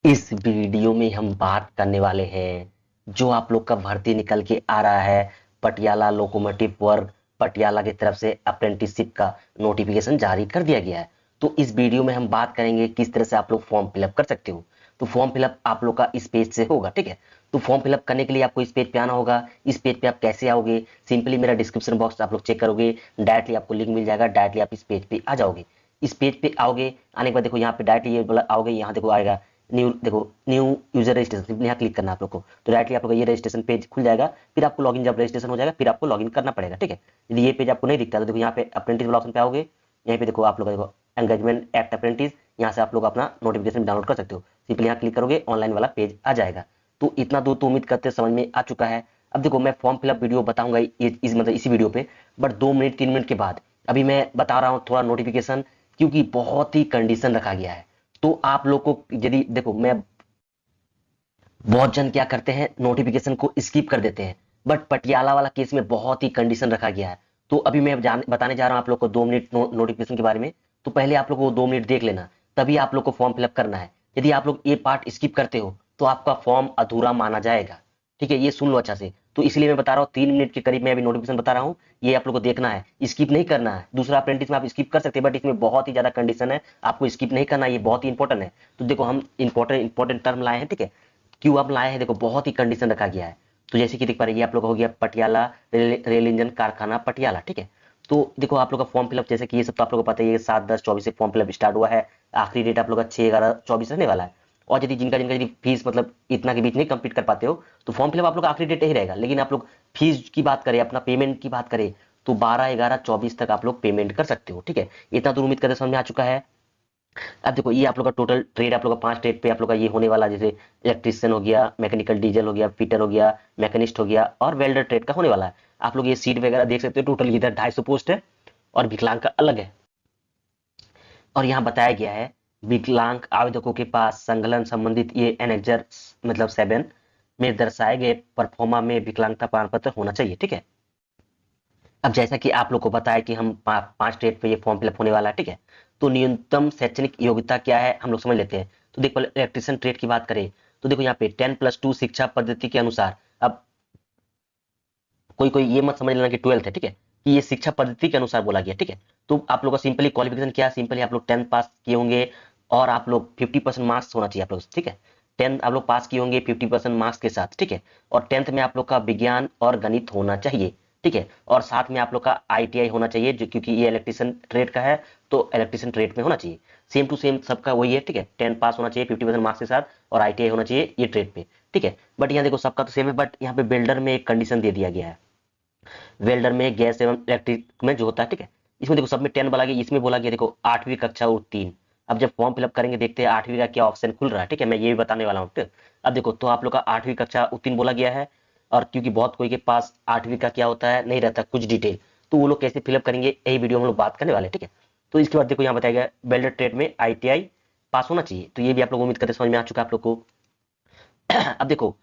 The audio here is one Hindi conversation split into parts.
इस वीडियो में हम बात करने वाले हैं जो आप लोग का भर्ती निकल के आ रहा है। पटियाला लोकोमोटिव वर्क पटियाला की तरफ से अप्रेंटिसशिप का नोटिफिकेशन जारी कर दिया गया है। तो इस वीडियो में हम बात करेंगे किस तरह से आप लोग फॉर्म फिलअप कर सकते हो। तो फॉर्म फिलअप आप लोग का इस पेज से होगा, ठीक है। तो फॉर्म फिलअप करने के लिए आपको इस पेज पे आना होगा। इस पेज पे आप कैसे आओगे, सिंपली मेरा डिस्क्रिप्शन बॉक्स आप लोग चेक करोगे, डायरेक्टली आपको लिंक मिल जाएगा, डायरेक्टली आप इस पेज पे आ जाओगे। इस पेज पे आओगे, आने के बाद देखो यहाँ पे डायरेक्टली ये बोला आओगे, यहाँ देखो आएगा न्यू, देखो न्यू यूजर रजिस्ट्रेशन, सिंपली यहाँ क्लिक करना है आप लोग को। तो डायरेक्टली आप लोग का ये रजिस्ट्रेशन पेज खुल जाएगा। फिर आपको लॉगिन, जब रजिस्ट्रेशन हो जाएगा फिर आपको लॉगिन करना पड़ेगा, ठीक है। यदि ये पेज आपको नहीं दिखता तो देखो यहाँ पे अप्रेंटिस वाला ऑप्शन पे आओगे। यहाँ पे देखो आप लोग का देखो एंगेजमेंट एक्ट अप्रेंटिस, यहाँ से आप लोग अपना नोटिफिकेशन डाउनलोड कर सकते हो। सिंपली यहाँ क्लिक करोगे, ऑनलाइन वाला पेज आ जाएगा। तो इतना दूर तो उम्मीद करते समझ में आ चुका है। अब देखो मैं फॉर्म फिलअप वीडियो बताऊंगा मतलब इसी वीडियो पे, बट 2 मिनट 3 मिनट के बाद। अभी मैं बता रहा हूँ थोड़ा नोटिफिकेशन, क्योंकि बहुत ही कंडीशन रखा गया है। तो आप लोग को यदि देखो, मैं बहुत जन क्या करते हैं नोटिफिकेशन को स्किप कर देते हैं, बट पटियाला वाला केस में बहुत ही कंडीशन रखा गया है। तो अभी मैं बताने जा रहा हूं आप लोग को 2 मिनट नोटिफिकेशन के बारे में। तो पहले आप लोग को 2 मिनट देख लेना, तभी आप लोग को फॉर्म फिलअप करना है। यदि आप लोग ये पार्ट स्किप करते हो तो आपका फॉर्म अधूरा माना जाएगा, ठीक है। ये सुन लो अच्छा से। तो इसलिए मैं बता रहा हूँ 3 मिनट के करीब मैं अभी नोटिफिकेशन बता रहा हूँ, ये आप लोग को देखना है, स्किप नहीं करना है। दूसरा अप्रेंटिस में आप स्किप कर सकते हैं, बट इसमें बहुत ही ज्यादा कंडीशन है, आपको स्किप नहीं करना है, ये बहुत ही इंपॉर्टेंट है। तो देखो हम इंपॉर्टेंट टर्म लाए हैं, ठीक है। क्यों आप लाए हैं, देखो बहुत ही कंडीशन रखा गया है। तो जैसे कि देख पा रहे हैं, ये आप लोग का हो गया पटियाला रेल इंजन कारखाना पटियाला, ठीक है। तो देखो आप लोग का फॉर्म फिलअप, जैसे कि ये सब तो आप लोग को पता है, ये 7/10/24 से फॉर्म फिलअप स्टार्ट हुआ है। आखिरी डेट आप लोग का 6/11/24 रहने वाला है। और यदि जिनका जिनका यदि फीस मतलब इतना के बीच नहीं कंप्लीट कर पाते हो, तो फॉर्म फिलअप आप लोग का आखिरी डेट यही रहेगा। लेकिन आप लोग फीस की बात करें, अपना पेमेंट की बात करें, तो 12/11/24 तक आप लोग पेमेंट कर सकते हो, ठीक है। इतना तो उम्मीद करते समझ में आ चुका है। अब देखो ये आप लोग का टोटल ट्रेड, आप लोग का 5 ट्रेड पे आप लोग का ये होने वाला, जैसे इलेक्ट्रिशियन हो गया, मैकेनिकल डीजल हो गया, फिटर हो गया, मैकेनिस्ट हो गया, और वेल्डर ट्रेड का होने वाला है। आप लोग ये सीट वगैरह देख सकते हो, टोटल इधर 250 पोस्ट है, और विकलांग का अलग है। और यहाँ बताया गया है विकलांग आवेदकों के पास संकलन संबंधित ये एनेक्जर मतलब 7 में दर्शाए गए परफॉर्मा में विकलांगता प्रमाण पत्र होना चाहिए, ठीक है। अब जैसा कि आप लोग को बताया कि हम 5 ट्रेड पे ये फॉर्म फिलअप होने वाला है, ठीक है। तो न्यूनतम शैक्षणिक योग्यता क्या है हम लोग समझ लेते हैं। तो देखो इलेक्ट्रिशियन ट्रेड की बात करें, तो देखो यहाँ पे 10+2 शिक्षा पद्धति के अनुसार। अब कोई कोई ये मत समझ लेना कि 12th है, ठीक है, कि ये शिक्षा पद्धति के अनुसार बोला गया, ठीक है। तो आप लोग का सिंपली क्वालिफिकेशन क्या है, सिंपली आप लोग 10th पास किए होंगे, और आप लोग 50% मार्क्स होना चाहिए आप लोग, ठीक है। 10th आप लोग पास किए होंगे 50% मार्क्स के साथ, ठीक है। और 10th में आप लोग का विज्ञान और गणित होना चाहिए, ठीक है। और साथ में आप लोग का ITI होना चाहिए, जो क्योंकि ये इलेक्ट्रिशियन ट्रेड का है, तो इलेक्ट्रिशियन ट्रेड में होना चाहिए। सेम टू सेम सबका वही है, ठीक है। 10 पास होना चाहिए 50% मार्क्स के साथ, और ITI होना चाहिए ये ट्रेड पे, ठीक है। बट यहाँ देखो सबका तो सेम है, बट यहाँ पे बिल्डर में एक कंडीशन दे दिया गया है। वेल्डर में गैस एवं इलेक्ट्रिक में जो होता है, ठीक है। इसमें देखो सब में 10 बोला गया, इसमें बोला गया देखो 8वीं कक्षा उत्तीर्ण। अब जब फॉर्म फिलअप करेंगे देखते हैं 8वीं का क्या ऑप्शन खुल रहा है, ठीक है, मैं ये भी बताने वाला हूँ, ठीक। अब देखो तो आप लोग का 8वीं कक्षा उत्तीर्ण बोला गया है, और क्योंकि बहुत कोई के पास 8वीं का क्या होता है नहीं रहता कुछ डिटेल, तो वो लोग कैसे फिलअप करेंगे यही वीडियो हम लोग बात करने वाले, ठीक है। तो इसके बाद देखो यहाँ बताया गया वेल्डर ट्रेड में ITI पास होना चाहिए, तो ये भी आप लोग उम्मीद करते समझ में आ चुका है आप लोग को। अब देखो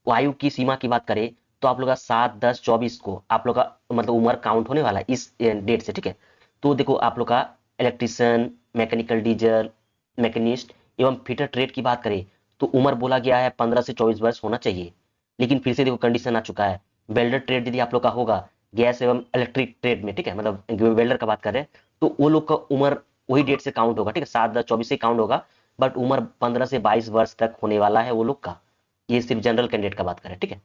आयु की सीमा की बात करें, तो आप लोग का 7/10/24 को आप लोग का मतलब उम्र काउंट होने वाला है इस डेट से, ठीक है। तो देखो आप लोग का इलेक्ट्रिशियन, मैकेनिकल डीजल, मैकेनिस्ट एवं फिटर ट्रेड की बात करें, तो उम्र बोला गया है 15 से 24 वर्ष होना चाहिए। लेकिन फिर से देखो कंडीशन आ चुका है, वेल्डर ट्रेड यदि आप लोग का होगा गैस एवं इलेक्ट्रिक ट्रेड में, ठीक है, मतलब वेल्डर का बात कर रहे हैं, तो वो लोग का उम्र वही डेट से काउंट होगा, ठीक है, 7/10/24 से काउंट होगा। बट उम्र 15 से 22 वर्ष तक होने वाला है वो लोग का। ये सिर्फ जनरल कैंडिडेट का बात करें, ठीक है।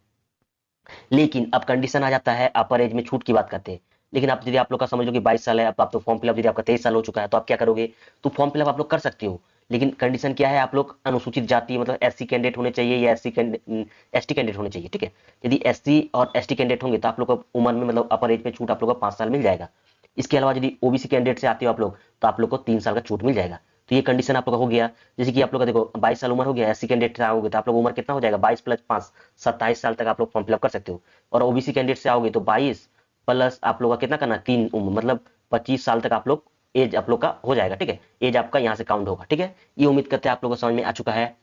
लेकिन अब कंडीशन आ जाता है अपर एज में छूट की बात करते हैं। लेकिन आप यदि आप लोग का समझ लो कि 22 साल है, अब आप तो फॉर्म फिलअप यदि आपका 23 साल हो चुका है, तो आप क्या करोगे, तो फॉर्म फिलअप आप लोग कर सकते हो। लेकिन कंडीशन क्या है, आप लोग अनुसूचित जाति मतलब SC कैंडिडेट होने चाहिए, या ST कैंडिडेट होने चाहिए, ठीक है। यदि SC और ST कैंडिडेट होंगे तो आप लोग को उम्र में मतलब अपर एज में छूट आप लोग को 5 साल मिल जाएगा। इसके अलावा यदि OBC कैंडिडेट से आते हो आप लोग, तो आप लोग को 3 साल का छूट मिल जाएगा। तो ये कंडीशन आप लोग का हो गया। जैसे कि आप लोग का देखो 22 साल उम्र हो गया, SC कैंडिडेट से आओगे तो आप लोग उम्र कितना हो जाएगा, 22+5 27 साल तक आप लोग फॉर्म फिलअप कर सकते हो। और OBC कैंडिडेट से आओगे तो 22 प्लस आप लोग का कितना करना, 3 उम्र मतलब 25 साल तक आप लोग एज आप लोग का हो जाएगा, ठीक है। एज आपका यहाँ से काउंट होगा, ठीक है। ये उम्मीद करते हैं आप लोगों को समझ में आ चुका है।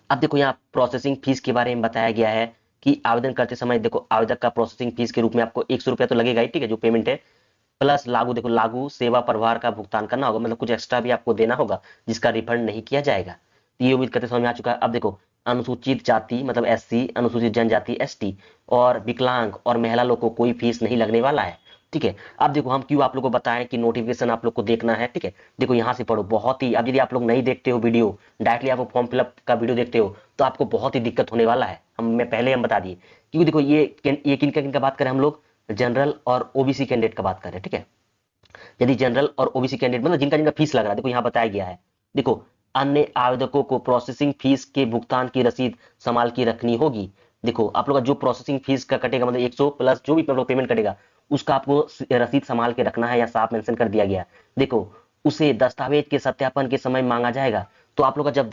अब देखो यहाँ प्रोसेसिंग फीस के बारे में बताया गया है कि आवेदन करते समय देखो आवेदक का प्रोसेसिंग फीस के रूप में आपको 100 रुपया तो लगेगा ही, ठीक है, जो पेमेंट है। प्लस लागू देखो लागू सेवा प्रभार का भुगतान करना होगा, मतलब कुछ एक्स्ट्रा भी आपको देना होगा जिसका रिफंड नहीं किया जाएगा। तो ये उम्मीद करते समझ में आ चुका है। अब देखो, अनुसूचित जाति मतलब एससी, अनुसूचित जनजाति एसटी, और विकलांग और महिला लोग को कोई फीस नहीं लगने वाला है, ठीक है। अब देखो हम क्यों आप लोग को बताएं कि नोटिफिकेशन आप लोग को देखना है, ठीक है। देखो यहाँ से पढ़ो, बहुत ही, अब यदि आप लोग नहीं देखते हो वीडियो, डायरेक्टली आप फॉर्म फिलअप का वीडियो देखते हो तो आपको बहुत ही दिक्कत होने वाला है। हम बता दिए, क्योंकि देखो ये किन का बात करें हम लोग, जनरल और ओबीसी कैंडिडेट का बात करें, ठीक है। यदि जनरल और ओबीसी कैंडिडेट मतलब जिनका जिनका फीस लग रहा है, देखो यहाँ बताया गया है। देखो, अन्य आवेदकों को प्रोसेसिंग फीस के भुगतान की रसीद संभाल की रखनी होगी। देखो आप लोग का जो प्रोसेसिंग फीस का कटेगा, मतलब 100 प्लस जो भी आप लोग पेमेंट कटेगा, उसका आपको रसीद संभाल के रखना है, या साफ मेंशन कर दिया गया। देखो, उसे दस्तावेज के सत्यापन के समय मांगा जाएगा। तो आप लोग का जब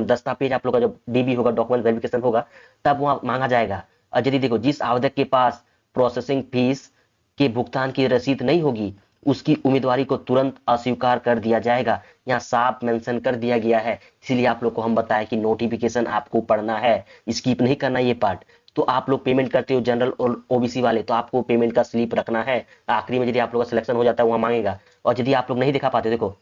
दस्तावेज आप लोग का जब डीबी होगा, डॉक्यूमेंट वेरिफिकेशन होगा, तब वहां मांगा जाएगा। और यदि देखो जिस आवेदक के पास प्रोसेसिंग फीस के भुगतान की रसीद नहीं होगी, उसकी उम्मीदवारी को तुरंत अस्वीकार कर दिया जाएगा। यहाँ साफ मेंशन कर दिया गया है, इसीलिए आप लोग को हम बताएं कि नोटिफिकेशन आपको पढ़ना है, स्किप नहीं करना ये पार्ट। तो आप लोग पेमेंट करते हो जनरल और ओबीसी वाले, तो आपको पेमेंट का स्लिप रखना है। आखिरी में यदि आप लोग का सिलेक्शन हो जाता है वहां मांगेगा। और यदि आप लोग नहीं दिखा पाते, देखो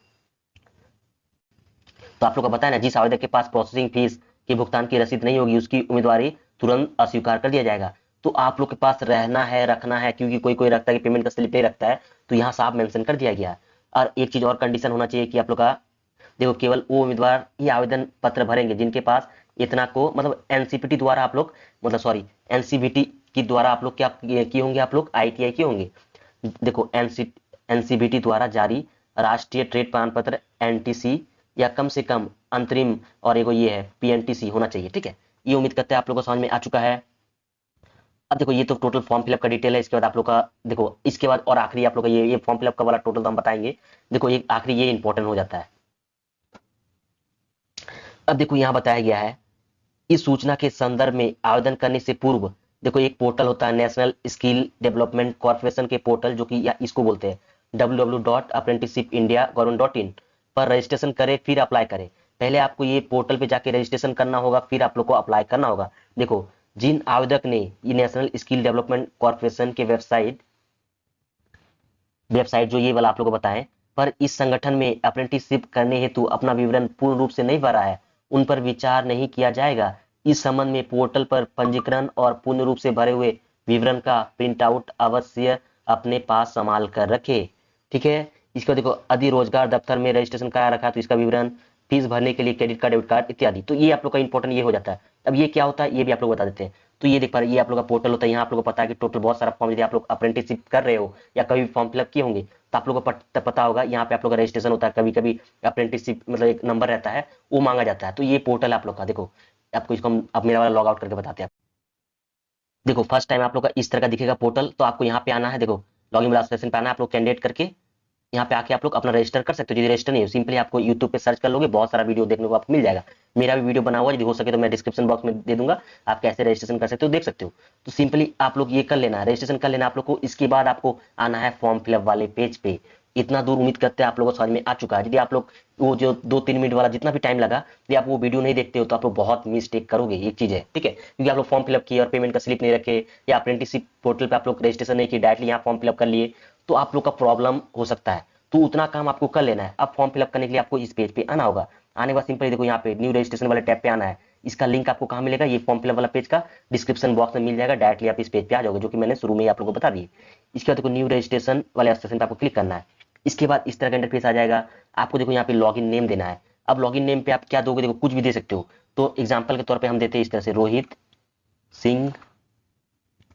तो आप लोग को बताया ना, जिस आवेदक के पास प्रोसेसिंग फीस के भुगतान की रसीद नहीं होगी, उसकी उम्मीदवारी तुरंत अस्वीकार कर दिया जाएगा। तो आप लोग के पास रहना है, रखना है, क्योंकि कोई कोई रखता है कि पेमेंट का स्लिप नहीं रखता है, तो यहाँ साफ मेंशन कर दिया गया है। और एक चीज और कंडीशन होना चाहिए कि आप लोग का, देखो केवल वो उम्मीदवार ही आवेदन पत्र भरेंगे जिनके पास इतना को मतलब एनसीपीटी द्वारा आप लोग, मतलब सॉरी एनसीबीटी की द्वारा आप लोग क्या किए होंगे, आप लोग आईटीआई किए होंगे। देखो एनसीबीटी द्वारा जारी राष्ट्रीय ट्रेड प्रमाण पत्र एनटीसी, या कम से कम अंतरिम, और एगो ये है पीएनटीसी होना चाहिए, ठीक है। ये उम्मीद करते हैं आप लोगों को समझ में आ चुका है। अब देखो ये तो टोटल फॉर्म फिलअप का डिटेल है। इसके बाद आप लोग का, देखो इसके बाद और आखिरी आप लोग का ये फॉर्म फिलअप का वाला टोटल तो हम बताएंगे। देखो ये आखिरी ये इंपॉर्टेंट हो जाता है। अब देखो यहाँ बताया गया है, इस सूचना के संदर्भ में आवेदन करने से पूर्व, देखो एक पोर्टल होता है नेशनल स्किल डेवलपमेंट कॉर्पोरेशन के पोर्टल, जो कि या इसको बोलते हैं www.apprenticeshipindia.government.in पर रजिस्ट्रेशन करें, फिर अप्लाई करें। पहले आपको ये पोर्टल पे जाके रजिस्ट्रेशन करना होगा, फिर आप लोग को अप्लाई करना होगा। देखो जिन आवेदक ने ये नेशनल स्किल डेवलपमेंट कॉर्पोरेशन के वेबसाइट जो ये वाला आप लोग को बताएं, पर इस संगठन में अप्रेंटिसशिप करने हेतु अपना विवरण पूर्ण रूप से नहीं भरा है, उन पर विचार नहीं किया जाएगा। इस संबंध में पोर्टल पर पंजीकरण और पूर्ण रूप से भरे हुए विवरण का प्रिंट आउट अवश्य अपने पास संभाल कर रखे, ठीक है। इसको देखो, यदि रोजगार दफ्तर में रजिस्ट्रेशन करा रखा है तो इसका विवरण, फीस भरने के लिए क्रेडिट कार्ड, डेबिट कार्ड इत्यादि। तो ये आप लोग का इंपॉर्टेंट ये हो जाता है। अब ये क्या होता है ये भी आप लोग बता देते हैं। तो ये देख पा रहे, ये आप लोग का पोर्टल होता है। यहाँ आप लोग को पता है कि टोटल बहुत सारा फॉर्म, यदि आप लोग अप्रेंटिसशिप कर रहे हो या कभी भी फॉर्म फिलअप किए होंगे, तो आप लोग को पता होगा यहाँ पे आप लोग का रजिस्ट्रेशन होता है। कभी कभी अप्रेंटिसशिप मतलब एक नंबर रहता है, वो मांगा जाता है। तो ये पोर्टल आप लोग का, देखो आपको इसको हम अब मेरा वाला लॉग आउट करके बताते हैं। देखो फर्स्ट टाइम आप लोग का इस तरह का दिखेगा पोर्टल। तो आपको यहाँ पे आना है, देखो लॉगिन वाला सेशन पे आना है, आप लोग कैंडिडेट करके यहाँ पे आके आप लोग अपना रजिस्टर कर सकते हो। यदि रजिस्टर नहीं हो, सिंपली आपको यूट्यूब पे सर्च कर लोगे, बहुत सारा वीडियो देखने को आपको मिल जाएगा। मेरा भी वीडियो बना हुआ है, यदि हो सके तो मैं डिस्क्रिप्शन बॉक्स में दे दूंगा, आप कैसे रजिस्ट्रेशन कर सकते हो देख सकते हो। तो सिंपली आप लोग ये कर लेना है, रजिस्ट्रेशन कर लेना आप लोग को। इसके बाद आपको आना है फॉर्म फिलअप वाले पेज पे। इतना दूर उम्मीद करते हैं आप लोगों को समझ में आ चुका है। यदि आप लोग वो जो 2-3 मिनट वाला जितना भी टाइम लगा, यदि आप वो वीडियो नहीं देखते हो तो आप लोग बहुत मिस्टेक करोगे, एक चीज है, ठीक है। क्योंकि आप लोग फॉर्म फिलअप किए और पेमेंट का स्लिप नहीं रखे, या अप्रेंटिसशिप पोर्टल पे आप लोग रजिस्ट्रेशन नहीं किए, डायरेक्टली यहाँ फॉर्म फिलअप कर लिए, तो आप लोग का प्रॉब्लम हो सकता है। तो उतना काम आपको कर लेना है। अब फॉर्म फिलअप करने के लिए आपको इस पेज पे आना होगा। आने के बाद सिंपली देखो यहाँ पे न्यू रजिस्ट्रेशन वाले टैब पे आना है। इसका लिंक आपको कहाँ मिलेगा, ये फॉर्म फिलअप वाला पेज का डिस्क्रिप्शन बॉक्स में मिल जाएगा। डायरेक्टली आप इस पेज पे आ जाओगे, जो कि मैंने शुरू में ही आप लोगों को बता दी। इसके बाद देखो न्यू रजिस्ट्रेशन वाले सेशन पे आपको क्लिक करना है। इसके बाद इस तरह का इंटरफेस आ जाएगा। आपको देखो यहाँ पे लॉगिन नेम देना है। अब लॉगिन नेम पे आप क्या दोगे, देखो कुछ भी दे सकते हो। तो एग्जाम्पल के तौर पर हम देते हैं इस तरह से, रोहित सिंह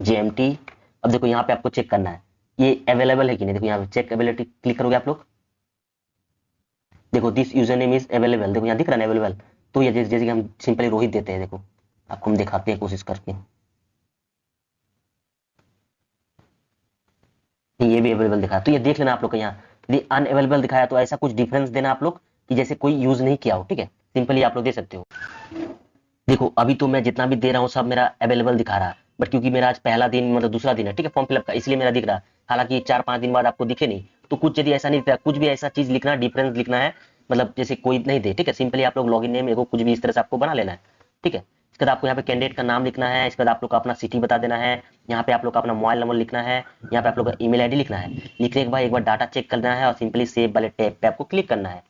जेएमटी। अब देखो यहाँ पे आपको चेक करना है ये अवेलेबल है कि नहीं। देखो यहाँ पे चेक अवेलेबिलिटी क्लिक करोगे आप लोग, देखो this user name is available, देखो यहाँ दिख रहा है अवेलेबल। तो ये जैसे कि हम सिंपली रोहित देते हैं, देखो आपको हम दिखाते हैं कोशिश करके, ये भी अवेलेबल दिखा। तो ये देख लेना आप लोग का यहाँ, यदि अनअवेलेबल दिखाया तो ऐसा कुछ डिफरेंस देना आप लोग कि जैसे कोई यूज नहीं किया हो, ठीक है। सिंपली आप लोग दे सकते हो। देखो अभी तो मैं जितना भी दे रहा हूँ सब मेरा अवेलेबल दिखा रहा है, बट क्योंकि मेरा आज पहला दिन मतलब दूसरा दिन है, ठीक है, फॉर्म फिलअप का, इसलिए मेरा दिख रहा है। हालांकि 4-5 दिन बाद आपको दिखे नहीं, तो कुछ यदि ऐसा नहीं दिखता, कुछ भी ऐसा चीज लिखना, डिफरेंस लिखना है, मतलब जैसे कोई नहीं दे, ठीक है। सिंपली आप लोग लॉगिन नेम एगो कुछ भी इस तरह से आपको बना लेना है, ठीक है। इसके बाद आपको यहाँ पे कैंडिडेट का नाम लिखना है। इसके बाद आप लोग का अपना सिटी बता देना है। यहाँ पे आप लोग का अपना मोबाइल नंबर लिखना है। यहाँ पे आप लोग का ईमेल आईडी लिखना है। लिखने के बाद एक बार डाटा चेक करना है और सिंपली सेव वाले टैब पे आपको क्लिक करना है।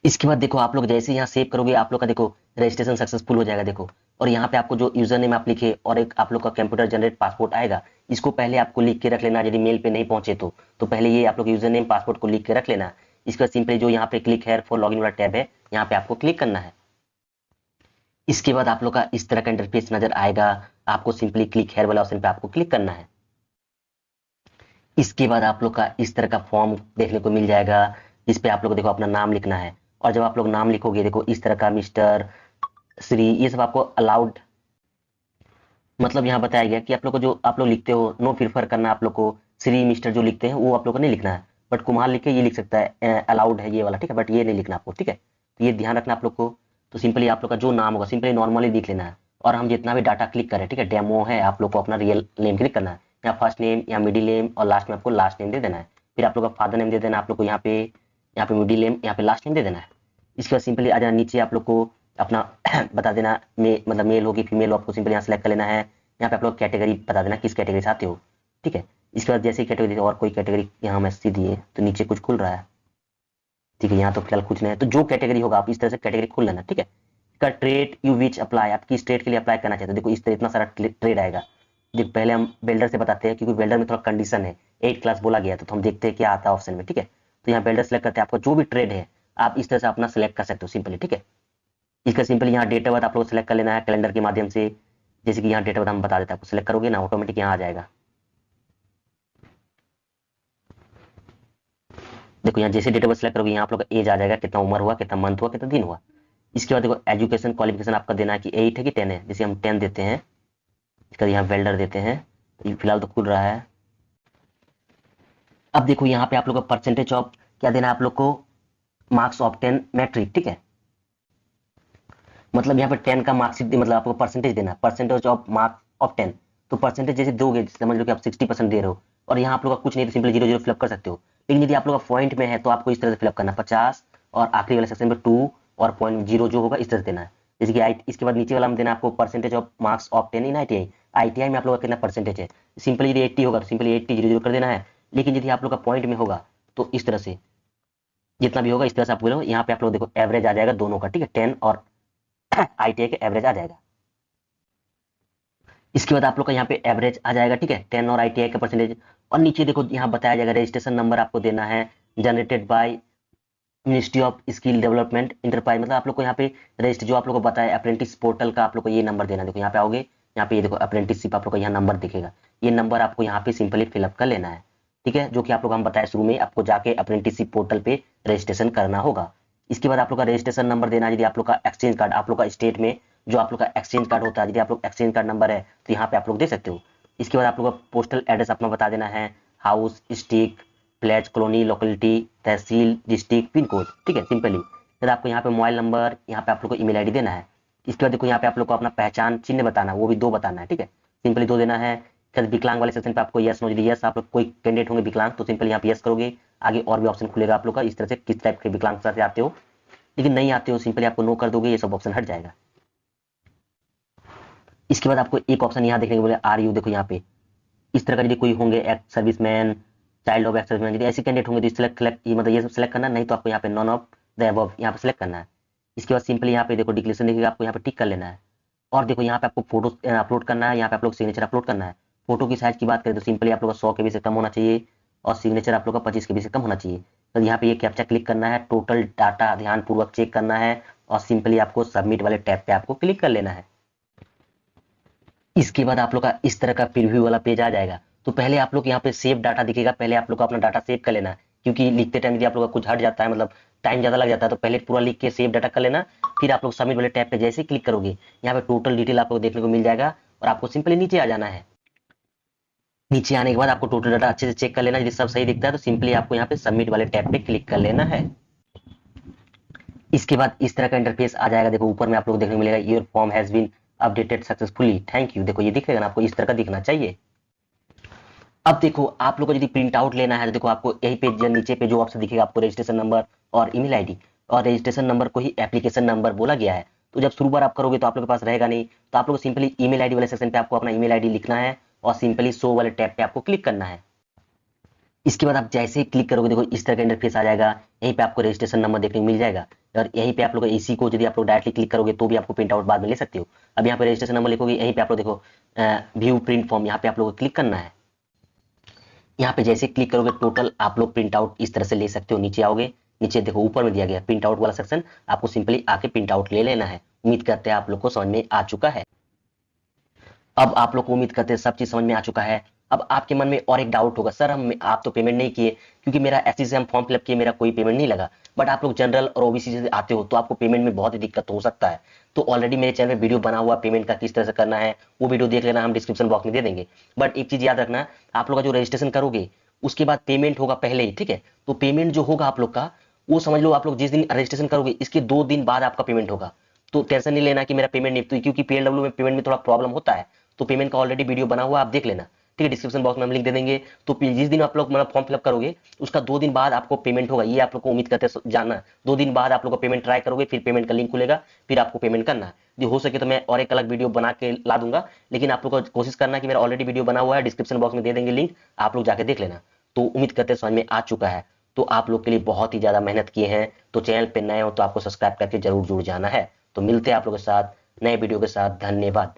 इसके बाद देखो आप लोग जैसे यहाँ सेव करोगे आप लोग का देखो रजिस्ट्रेशन सक्सेसफुल हो जाएगा देखो। और यहाँ पे आपको जो यूजर नेम आप लिखे और एक आप लोग का कंप्यूटर जनरेट पासपोर्ट आएगा, इसको पहले आपको लिख के रख लेना यदि मेल पे नहीं पहुंचे तो पहले ये आप लोग यूजर नेम पासपोर्ट को लिख के रख लेना। इसके बाद सिंपली जो यहाँ पे क्लिक हेयर फॉर लॉगिन वाला टैब है यहाँ पे आपको क्लिक करना है। इसके बाद आप लोग का इस तरह का इंटरफेस नजर आएगा, आपको सिंपली क्लिक हेयर वाला ऑप्शन पे आपको क्लिक करना है। इसके बाद आप लोग का इस तरह का फॉर्म देखने को मिल जाएगा, इस पे आप लोग को देखो अपना नाम लिखना है। और जब आप लोग नाम लिखोगे देखो इस तरह का मिस्टर, श्री, ये सब आपको अलाउड, मतलब यहाँ बताया गया कि आप लोग को जो आप लोग लिखते हो नो प्रीफर करना, आप लोग को श्री मिस्टर जो लिखते हैं वो आप लोग को नहीं लिखना है, बट कुमार लिख के ये लिख सकता है, अलाउड है ये वाला, ठीक है, बट ये नहीं लिखना आपको, ठीक है, तो ये ध्यान रखना आप लोग को। तो सिंपली आप लोग का जो नाम होगा सिंपली नॉर्मली लिख लेना है। और हम जितना भी डाटा क्लिक करें, ठीक है, डेमो है, आप लोग को अपना रियल नेम क्लिक करना है, या फर्स्ट नेम या मिडिल नेम और लास्ट में आपको लास्ट नेम दे देना है। फिर आप लोग का फादर नेम दे देना आप लोग को, यहाँ पे मिडिल नेम, यहाँ पे लास्ट नेम दे देना है। इसके बाद सिंपली आ जाना नीचे, आप लोग को अपना बता देना मतलब मेल होगी फीमेल हो, आपको सिंपली यहाँ सेलेक्ट कर लेना है। यहाँ पे आप लोग कैटेगरी बता देना किस कैटेगरी से आते हो, ठीक है। इसके बाद जैसे ही कैटेगरी और कोई कैटेगरी यहाँ में सीधी है तो नीचे कुछ खुल रहा है, ठीक है, यहाँ तो फिलहाल कुछ नहीं है, तो जो कैटेगरी होगा आप इस तरह से कैटेगरी खोल लेना, ठीक है। इसका ट्रेड यू विच अप्लाई, आप किस ट्रेड के लिए अप्लाई करना चाहते हो, देखो इस तरह इतना सारा ट्रेड आएगा। देखो पहले हम बिल्डर से बताते हैं क्योंकि बिल्डर में थोड़ा कंडीशन है, 8 क्लास बोला गया तो हम देखते हैं क्या आता है ऑप्शन में, ठीक है। तो यहाँ बिल्डर सेलेक्ट करते हैं, आपका जो भी ट्रेड है आप इस तरह से अपना सेलेक्ट कर सकते हो सिंपली, ठीक है। इसका सिंपली यहाँ डेट ऑफ बर्थ आप लोग सेलेक्ट कर लेना है कैलेंडर के माध्यम से, जैसे कि यहाँ डेट ऑफ बर्थ हम बता देते हैं, आपको सेलेक्ट करोगे ना ऑटोमेटिक यहाँ आ जाएगा। देखो यहाँ जैसे डेट ऑफ बर्थ सेलेक्ट करोगे यहाँ आप लोग का एज आ जाएगा, कितना उम्र हुआ, कितना मंथ हुआ, कितना दिन हुआ। इसके बाद देखो एजुकेशन क्वालिफिकेशन आपका देना है कि 8 है कि 10 है, जैसे हम 10 देते हैं। इसका यहाँ वेल्डर देते हैं, फिलहाल तो खुल रहा है। अब देखो यहाँ पे आप लोग का परसेंटेज ऑफ क्या देना है आप लोग को, मार्क्स ऑफ 10 मैट्रिक, ठीक है, मतलब यहाँ पे 10 का मार्क्सिट मतलब आपको परसेंटेज देना है, परसेंटेज ऑफ मार्क्स ऑफ 10। तो परसेंटेज जैसे दोगे समझ लो कि आप 60% दे रहे हो और यहाँ आप लोग का कुछ नहीं तो सिंपली 0 0 फिलअप कर सकते हो। लेकिन यदि आप लोग का पॉइंट में है तो आपको इस तरह से फिलअप करना 50 और आखिरी वाले सेक्शन में 2 और पॉइंट 0 जो होगा इस तरह से देना है। जैसे कि इसके बाद नीचे वाला में देना आपको percentage of marks of 10 in ITI, ITI में आप लोग का कितना परसेंटेज है, सिंपली यदि 80 होगा तो सिंपली 80 0 0 कर देना है। लेकिन यदि आप लोग का पॉइंट में होगा तो इस तरह से जितना भी होगा इस तरह से आप बोलो, यहाँ पे आप लोग देखो एवरेज आ जाएगा दोनों का, ठीक है, 10 और ITI के एवरेज आ जाएगा। इसके बाद आप लोग का यहाँ पे एवरेज आ जाएगा, ठीक है, 10 और ITI का परसेंटेज। और नीचे देखो यहाँ बताया जाएगा रजिस्ट्रेशन नंबर आपको देना है, generated by ministry of skill development enterprise, मतलब आप लोग को यहाँ पे रजिस्टर जो आप लोग को बताया अप्रेंटिस पोर्टल का आप लोग को ये नंबर देना। देखो यहाँ पे आओगे, यहाँ पे ये देखो अप्रेंटिसशिप आप लोग को यहाँ नंबर दिखेगा, ये नंबर आपको यहाँ पे सिंपली फिलअप कर लेना है, ठीक है, जो कि आप लोग हम बताए शुरू में आपको जाके अप्रेंटिसशिप पोर्टल पे रजिस्ट्रेशन करना होगा। इसके बाद आप लोग का रजिस्ट्रेशन नंबर देना है, यदि आप लोग का एक्सचेंज कार्ड आप लोग का स्टेट में जो आप लोग का एक्सचेंज कार्ड होता है, यदि आप लोग एक्सचेंज कार्ड नंबर है तो यहाँ पे आप लोग दे सकते हो। इसके बाद आप लोग का पोस्टल एड्रेस अपना बता देना है, house, street, place, colony, locality, tehsil, district, pin code, ठीक है, सिंपली। फिर आपको यहाँ पे मोबाइल नंबर, यहाँ पे आप लोग को ईमेल आईडी देना है। इसके बाद देखो यहाँ पे आप लोग को अपना पहचान चिन्ह बताना है, वो भी 2 बताना है, ठीक है, सिंपली 2 देना है। फिर विकलांग वाले सेक्शन पे आपको यस नो, यस आप लोग कोई कैंडिडेट होंगे विकलांग तो सिंपली यहाँ पे यस करोगे, आगे और भी ऑप्शन खुलेगा आप लोग का इस तरह से किस टाइप के विकलांगता से आते हो। लेकिन नहीं आते हो सिंपली आपको नो कर दोगे, ये सब ऑप्शन हट जाएगा। इसके बाद आपको एक ऑप्शन यहाँ देखने को बोले आर यू, देखो यहाँ पे इस तरह का यदि कोई होंगे ex serviceman, child of ex serviceman, यदि ऐसे कैंडिडेट होंगे तो सेलेक्ट मतलब ये सब सेलेक्ट करना, नहीं तो आपको यहाँ पे नॉन ऑफ द अबव यहाँ पे सेलेक्ट करना है। इसके बाद सिंपली यहाँ पे देखो डिक्लेरेशन देखिएगा, आपको यहाँ पे टिक कर लेना है। और देखो यहाँ पे आपको फोटो अपलोड करना है, यहाँ पे आप लोग सिग्नेचर अपलोड करना है। फोटो की साइज की बात करें तो सिंपली आप लोग का 100 KB से कम होना चाहिए और सिग्नेचर आप लोग का 25 KB से कम होना चाहिए। तो यहाँ पे ये कैप्चा क्लिक करना है, टोटल डाटा ध्यान पूर्वक चेक करना है और सिंपली आपको सबमिट वाले टैब पे आपको क्लिक कर लेना है। इसके बाद आप लोग का इस तरह का प्रीव्यू वाला पेज आ जाएगा। तो पहले आप लोग यहाँ पे सेव डाटा दिखेगा, पहले आप लोग को अपना डाटा सेव कर लेना है, क्योंकि लिखते टाइम यदि आप लोग का कुछ हट जाता है मतलब टाइम ज्यादा लग जाता है तो पहले पूरा लिख के सेव डाटा कर लेना। फिर आप लोग सबमिट वाले टैब पे जैसे क्लिक करोगे यहाँ पे टोटल डिटेल आपको देखने को मिल जाएगा और आपको सिंपली नीचे आ जाना है। नीचे आने के बाद आपको टोटल डाटा अच्छे से चेक कर लेना, यदि सब सही दिखता है तो सिंपली आपको यहाँ पे सबमिट वाले टैब पे क्लिक कर लेना है। इसके बाद इस तरह का इंटरफेस आ जाएगा। देखो ऊपर में आप लोग देखने को मिलेगा your form has been updated successfully, thank you, देखो ये दिखेगा ना, आपको इस तरह का दिखना चाहिए। अब देखो आप लोग को यदि प्रिंट आउट लेना है तो देखो आपको यही पे नीचे पे जो ऑप्शन दिखेगा आपको रजिस्ट्रेशन नंबर और ईमेल आईडी, और रजिस्ट्रेशन नंबर को ही एप्लीकेशन नंबर बोला गया है। तो जब शुरू बार आप करोगे तो आप लोग के पास रहेगा नहीं, तो आप लोग सिंपली ईमेल आईडी वाले सेक्शन पे आपको अपना ईमेल आईडी लिखना है और सिंपली शो वाले टैब पे आपको क्लिक करना है। इसके बाद आप जैसे ही क्लिक करोगे देखो इस तरह का इंटरफेस आ जाएगा। यहीं पे आपको रजिस्ट्रेशन नंबर देखने को मिल जाएगा और यहीं पे आप लोग इसी को यदि आप लोग डायरेक्टली क्लिक करोगे तो भी आपको प्रिंट आउट बाद में ले सकते हो। अब यहाँ पे रजिस्ट्रेशन नंबर लिखोगे, यहीं पे आप लोग देखो व्यू प्रिंट फॉर्म, यहाँ पे आप लोग को क्लिक करना है। यहाँ पे जैसे क्लिक करोगे टोटल आप लोग प्रिंट आउट इस तरह से ले सकते हो। नीचे आओगे, नीचे देखो ऊपर में दिया गया प्रिंट आउट वाला सेक्शन, आपको सिंपली आके प्रिंट आउट ले लेना है। उम्मीद करते हैं आप लोग को समझ में आ चुका है। अब आप लोग को उम्मीद करते हैं सब चीज समझ में आ चुका है। अब आपके मन में और एक डाउट होगा, सर हम आप तो पेमेंट नहीं किए, क्योंकि मेरा एससी से हम फॉर्म फिलअप किए, मेरा कोई पेमेंट नहीं लगा। बट आप लोग जनरल और ओबीसी से आते हो तो आपको पेमेंट में बहुत ही दिक्कत हो सकता है। तो ऑलरेडी मेरे चैनल में वीडियो बना हुआ पेमेंट का किस तरह से करना है, वो वीडियो देख लेना, हम डिस्क्रिप्शन बॉक्स में दे देंगे। बट एक चीज याद रखना, आप लोग का जो रजिस्ट्रेशन करोगे उसके बाद पेमेंट होगा पहले ही, ठीक है। तो पेमेंट जो होगा आप लोग का, वो समझ लो आप लोग जिस दिन रजिस्ट्रेशन करोगे इसके 2 दिन बाद आपका पेमेंट होगा। तो टेंशन नहीं लेना कि मेरा पेमेंट नहीं, तो क्योंकि पीएलडब्ल्यू में पेमेंट में थोड़ा प्रॉब्लम होता है। तो पेमेंट का ऑलरेडी वीडियो बना हुआ, आप देख लेना, ठीक है। डिस्क्रिप्शन बॉक्स में हम लिंक दे देंगे। तो जिस दिन आप लोग मतलब फॉर्म फिलअप करोगे उसका 2 दिन बाद आपको पेमेंट होगा, ये आप लोग को उम्मीद करते जानना। 2 दिन बाद आप लोग को पेमेंट ट्राई करोगे, फिर पेमेंट का लिंक खुलेगा, फिर आपको पेमेंट करना है। जो हो सके तो मैं और एक अलग वीडियो बना के ला दूंगा, लेकिन आप लोग को कोशिश करना कि मेरा ऑलरेडी वीडियो बना हुआ है, डिस्क्रिप्शन बॉक्स में दे देंगे लिंक, आप लोग जाके देख लेना। तो उम्मीद करते समझ में आ चुका है। तो आप लोग के लिए बहुत ही ज्यादा मेहनत किए हैं। तो चैनल पे नए हो तो आपको सब्सक्राइब करके जरूर जुड़ जाना है। तो मिलते हैं आप लोगों के साथ नए वीडियो के साथ। धन्यवाद।